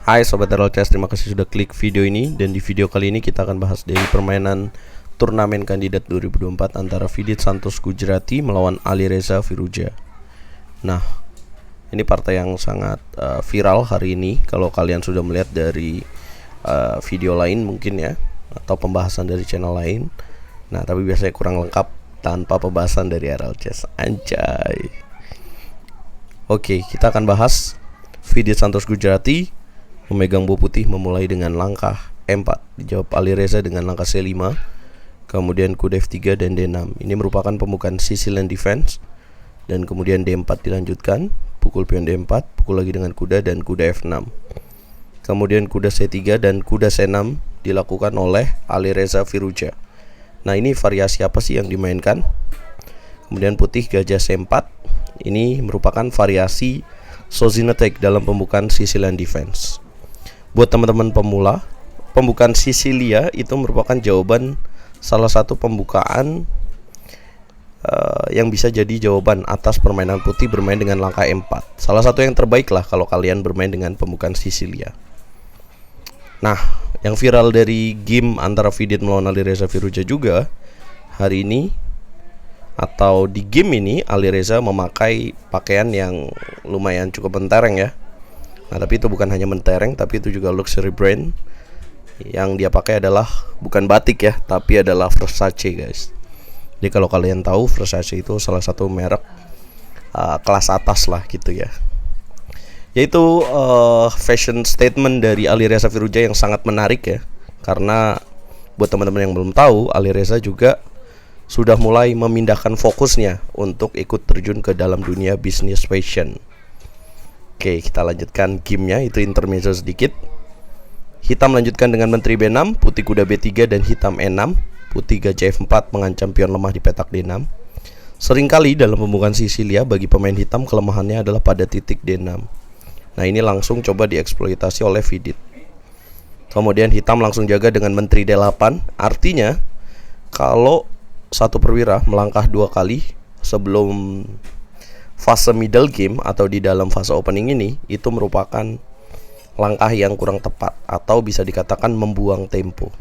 Hai Sobat RLCS, terima kasih sudah klik video ini. Dan di video kali ini kita akan bahas dari permainan turnamen kandidat 2024 antara Vidit Santos Gujarati melawan Alireza Firouzja. Nah, ini partai yang sangat viral hari ini. Kalau kalian sudah melihat dari video lain mungkin ya, atau pembahasan dari channel lain. Nah, tapi biasanya kurang lengkap tanpa pembahasan dari RLCS. Anjay. Oke, kita akan bahas Vidit Santos Gujarati memegang bow putih memulai dengan langkah E4, dijawab Alireza dengan langkah C5, kemudian kuda F3 dan D6. Ini merupakan pembukaan Sicilian defense. Dan kemudian D4 dilanjutkan, pukul pion D4, pukul lagi dengan kuda dan kuda F6. Kemudian kuda C3 dan kuda C6 dilakukan oleh Alireza Firouzja. Nah, ini variasi apa sih yang dimainkan? Kemudian putih gajah C4. Ini merupakan variasi Sozinatek dalam pembukaan Sicilian defense. Buat teman-teman pemula, pembukaan Sicilia itu merupakan jawaban salah satu pembukaan yang bisa jadi jawaban atas permainan putih bermain dengan langkah E4. Salah satu yang terbaik lah kalau kalian bermain dengan pembukaan Sicilia. Nah, yang viral dari game antara Vidit melawan Alireza Firouzja juga hari ini, atau di game ini, Alireza memakai pakaian yang lumayan cukup mentereng ya. Nah, tapi itu bukan hanya mentereng, tapi itu juga luxury brand. Yang dia pakai adalah bukan batik ya, tapi adalah Versace, guys. Jadi kalau kalian tahu, Versace itu salah satu merek kelas atas lah gitu ya. Yaitu fashion statement dari Alireza Firouzja yang sangat menarik ya. Karena buat teman-teman yang belum tahu, Alireza juga sudah mulai memindahkan fokusnya untuk ikut terjun ke dalam dunia bisnis fashion. Oke, kita lanjutkan gamenya, itu intermezzo sedikit. Hitam lanjutkan dengan menteri B6, putih kuda B3 dan hitam E6. Putih gajah F4 mengancam pion lemah di petak D6. Seringkali dalam pembukaan Sicilia, bagi pemain hitam kelemahannya adalah pada titik D6. Nah, ini langsung coba dieksploitasi oleh Vidit. Kemudian hitam langsung jaga dengan menteri D8. Artinya, kalau satu perwira melangkah 2 kali sebelum fase middle game atau di dalam fase opening ini, itu merupakan langkah yang kurang tepat atau bisa dikatakan membuang tempo.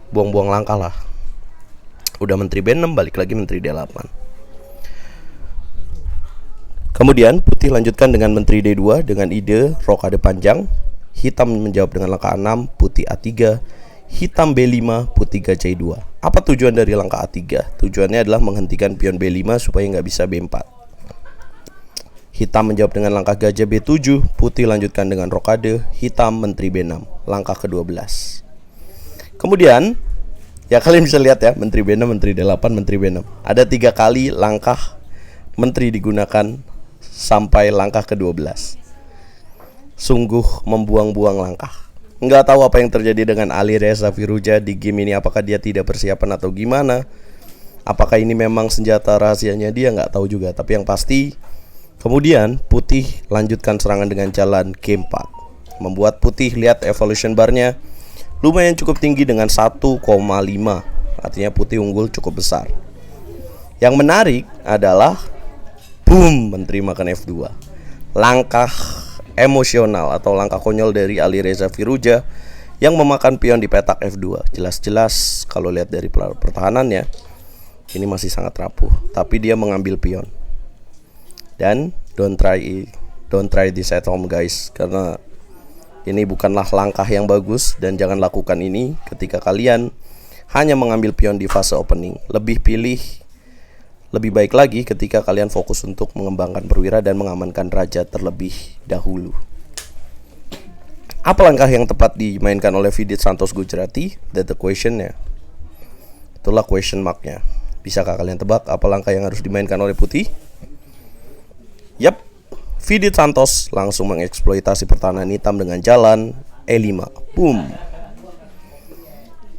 Buang-buang langkah lah. Udah menteri B6, balik lagi menteri D8. Kemudian putih lanjutkan dengan menteri D2 dengan ide rokade panjang. Hitam menjawab dengan langkah 6, putih A3. Hitam B5, putih gajah E2. Apa tujuan dari langkah A3? Tujuannya adalah menghentikan pion B5 supaya nggak bisa B4. Hitam menjawab dengan langkah gajah B7, putih lanjutkan dengan rokade, hitam menteri B6, langkah ke-12. Kemudian, ya kalian bisa lihat ya, menteri B6, menteri D8, menteri B6. Ada 3 kali langkah menteri digunakan sampai langkah ke-12. Sungguh membuang-buang langkah. Nggak tahu apa yang terjadi dengan Alireza Firouzja di game ini, apakah dia tidak persiapan atau gimana. Apakah ini memang senjata rahasianya dia, nggak tahu juga. Tapi yang pasti, kemudian putih lanjutkan serangan dengan jalan G4, membuat putih lihat evolution barnya lumayan cukup tinggi dengan 1,5. Artinya putih unggul cukup besar. Yang menarik adalah boom, menteri makan F2. Langkah emosional atau langkah konyol dari Alireza Firouzja yang memakan pion di petak F2. Jelas-jelas kalau lihat dari pertahanannya, ini masih sangat rapuh, tapi dia mengambil pion. Dan don't try this at home, guys, karena ini bukanlah langkah yang bagus. Dan jangan lakukan ini ketika kalian hanya mengambil pion di fase opening. Lebih baik lagi ketika kalian fokus untuk mengembangkan perwira dan mengamankan raja terlebih dahulu. Apa langkah yang tepat dimainkan oleh Vidit Santos Gujarati? That's the question-nya. Itulah question mark-nya. Bisakah kalian tebak apa langkah yang harus dimainkan oleh putih? Yap, Vidit Santos langsung mengeksploitasi pertahanan hitam dengan jalan E5. Boom.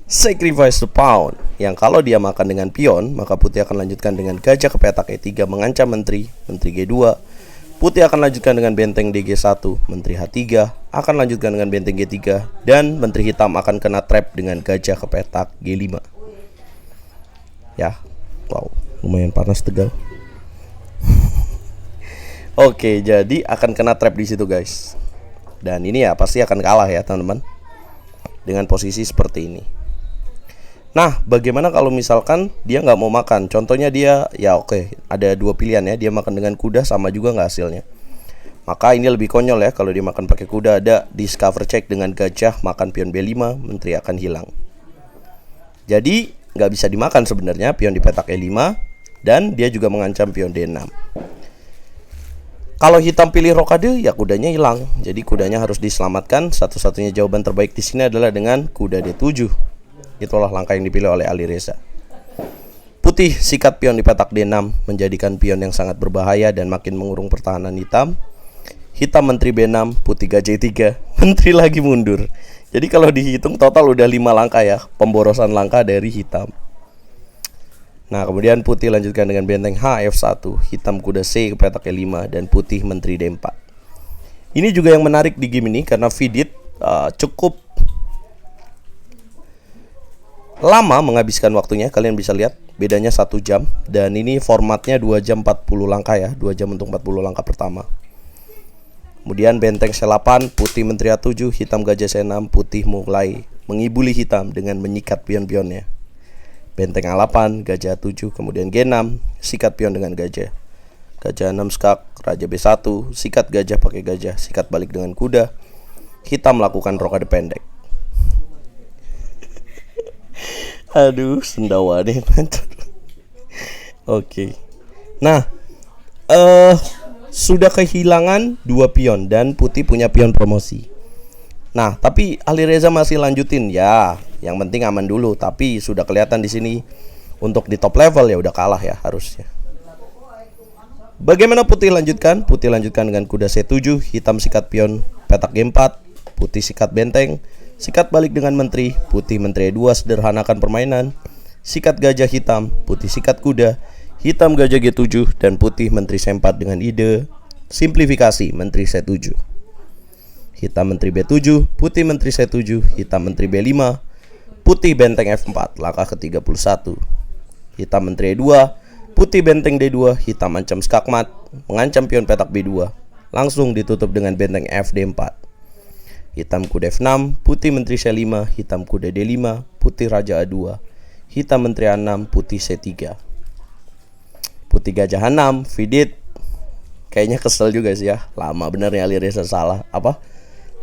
Sacrifice the pawn, yang kalau dia makan dengan pion, maka putih akan lanjutkan dengan gajah ke petak E3 mengancam menteri G2. Putih akan lanjutkan dengan benteng DG1, menteri H3 akan lanjutkan dengan benteng G3, dan menteri hitam akan kena trap dengan gajah ke petak G5. Ya, wow, lumayan panas Tegal. Oke, jadi akan kena trap di situ, guys. Dan ini ya pasti akan kalah ya teman-teman, dengan posisi seperti ini. Nah, bagaimana kalau misalkan dia nggak mau makan? Contohnya dia, ya oke, ada dua pilihan ya. Dia makan dengan kuda, sama juga nggak hasilnya. Maka ini lebih konyol ya. Kalau dia makan pakai kuda, ada discover check dengan gajah, makan pion B5, menteri akan hilang. Jadi nggak bisa dimakan sebenarnya pion di petak E5, dan dia juga mengancam pion D6. Kalau hitam pilih rokade, ya kudanya hilang. Jadi kudanya harus diselamatkan. Satu-satunya jawaban terbaik di sini adalah dengan kuda D7. Itulah langkah yang dipilih oleh Alireza. Putih sikat pion di petak D6, menjadikan pion yang sangat berbahaya dan makin mengurung pertahanan hitam. Hitam menteri B6, putih gajah E3, menteri lagi mundur. Jadi kalau dihitung total udah 5 langkah ya, pemborosan langkah dari hitam. Nah, kemudian putih lanjutkan dengan benteng H-F1, hitam kuda C ke petak E5, dan putih menteri D4. Ini juga yang menarik di game ini karena Vidit cukup lama menghabiskan waktunya. Kalian bisa lihat bedanya 1 jam. Dan ini formatnya 2 jam 40 langkah ya, 2 jam untuk 40 langkah pertama. Kemudian benteng C8, putih menteri A7, hitam gajah C6, putih mulai mengibuli hitam dengan menyikat pion-pionnya. Benteng A8, gajah A7, kemudian G6, sikat pion dengan gajah. Gajah 6 skak, raja B1, sikat gajah pakai gajah, sikat balik dengan kuda. Hitam melakukan rokade pendek. Aduh, sendawa nih. Oke. Nah, sudah kehilangan 2 pion dan putih punya pion promosi. Nah, tapi Alireza masih lanjutin ya. Yang penting aman dulu, tapi sudah kelihatan di sini untuk di top level ya udah kalah ya harusnya. Bagaimana putih lanjutkan? Putih lanjutkan dengan kuda C7, hitam sikat pion petak G4, putih sikat benteng, sikat balik dengan menteri, putih menteri E2 sederhanakan permainan, sikat gajah hitam, putih sikat kuda, hitam gajah G7, dan putih menteri C4 dengan ide simplifikasi menteri C7. Hitam menteri B7, putih menteri C7, hitam menteri B5, putih benteng F4, langkah ke-31. Hitam menteri E2, putih benteng D2, hitam ancam skakmat, mengancam pion petak B2. Langsung ditutup dengan benteng FD4. Hitam kuda F6, putih menteri C5, hitam kuda D5, putih raja A2, hitam menteri A6, putih C3. Putih gajah A6, Vidit kayaknya kesel juga sih ya. Lama bener nih Alireza salah.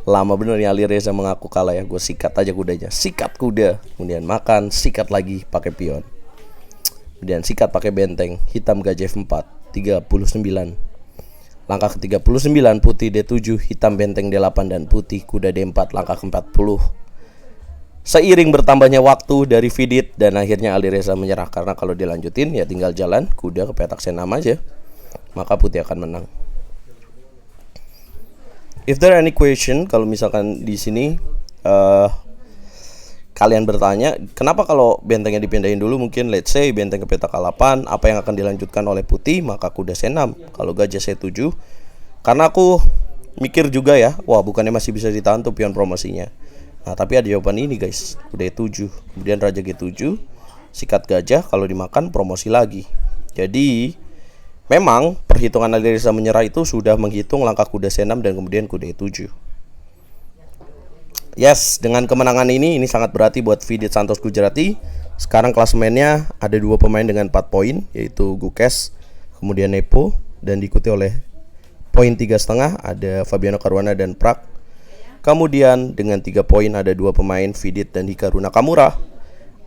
Lama bener nih Alireza mengaku kalah ya. Gue sikat aja kudanya. Sikat kuda. Kemudian makan. Sikat lagi pakai pion. Kemudian sikat pakai benteng. Hitam gajah F4. 39. Langkah ke-39 putih D7. Hitam benteng D8 dan putih kuda D4. Langkah ke-40. Seiring bertambahnya waktu dari Vidit dan akhirnya Alireza menyerah. Karena kalau dilanjutin ya tinggal jalan kuda ke petak C6 aja. Maka putih akan menang. If there any question, kalau misalkan di sini kalian bertanya, kenapa kalau bentengnya dipindahin dulu, mungkin let's say benteng ke petak A8, apa yang akan dilanjutkan oleh putih? Maka kuda C6, kalau gajah C7. Karena aku mikir juga ya, wah bukannya masih bisa ditahan tuh pion promosinya. Nah tapi ada jawaban ini guys, kuda E7, kemudian raja G7, sikat gajah, kalau dimakan promosi lagi. Jadi memang perhitungan Alireza menyerah itu sudah menghitung langkah kuda C6 dan kemudian kuda E7. Yes, dengan kemenangan ini sangat berarti buat Vidit Santos Gujarati. Sekarang klasemennya ada 2 pemain dengan 4 poin, yaitu Gukes, kemudian Nepo, dan diikuti oleh poin 3,5 ada Fabiano Caruana dan Prak. Kemudian dengan 3 poin ada 2 pemain Vidit dan Hikaru Nakamura,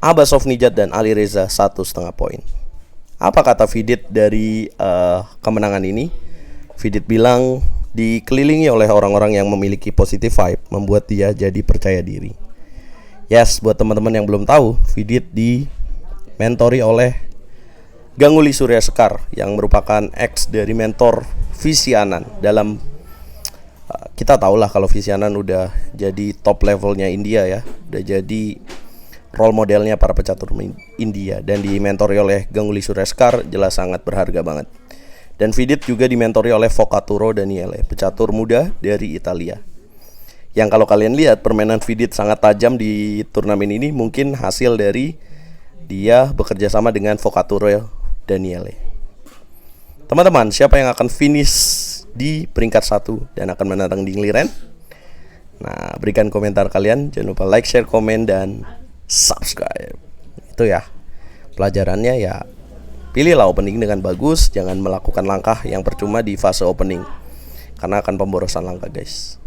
Abbasov Nijat dan Alireza 1,5 poin. Apa kata Vidit dari kemenangan ini? Vidit bilang dikelilingi oleh orang-orang yang memiliki positive vibe, membuat dia jadi percaya diri. Yes, buat teman-teman yang belum tahu, Vidit dimentori oleh Ganguli Surya Sekar yang merupakan ex dari mentor Visi Anand. Dalam kita tahulah kalau Visi Anand udah jadi top levelnya India ya, udah jadi role modelnya para pecatur India, dan dimentori oleh Ganguli Surya Sekar, jelas sangat berharga banget. Dan Vidit juga dimentori oleh Vocaturo Daniele, pecatur muda dari Italia. Yang kalau kalian lihat permainan Vidit sangat tajam di turnamen ini, mungkin hasil dari dia bekerja sama dengan Vocaturo Daniele. Teman-teman, siapa yang akan finish di peringkat 1 dan akan menantang Ding Liren? Nah, berikan komentar kalian, jangan lupa like, share, komen, dan subscribe. Itu ya pelajarannya ya. Pilihlah opening dengan bagus, jangan melakukan langkah yang percuma di fase opening, karena akan pemborosan langkah guys.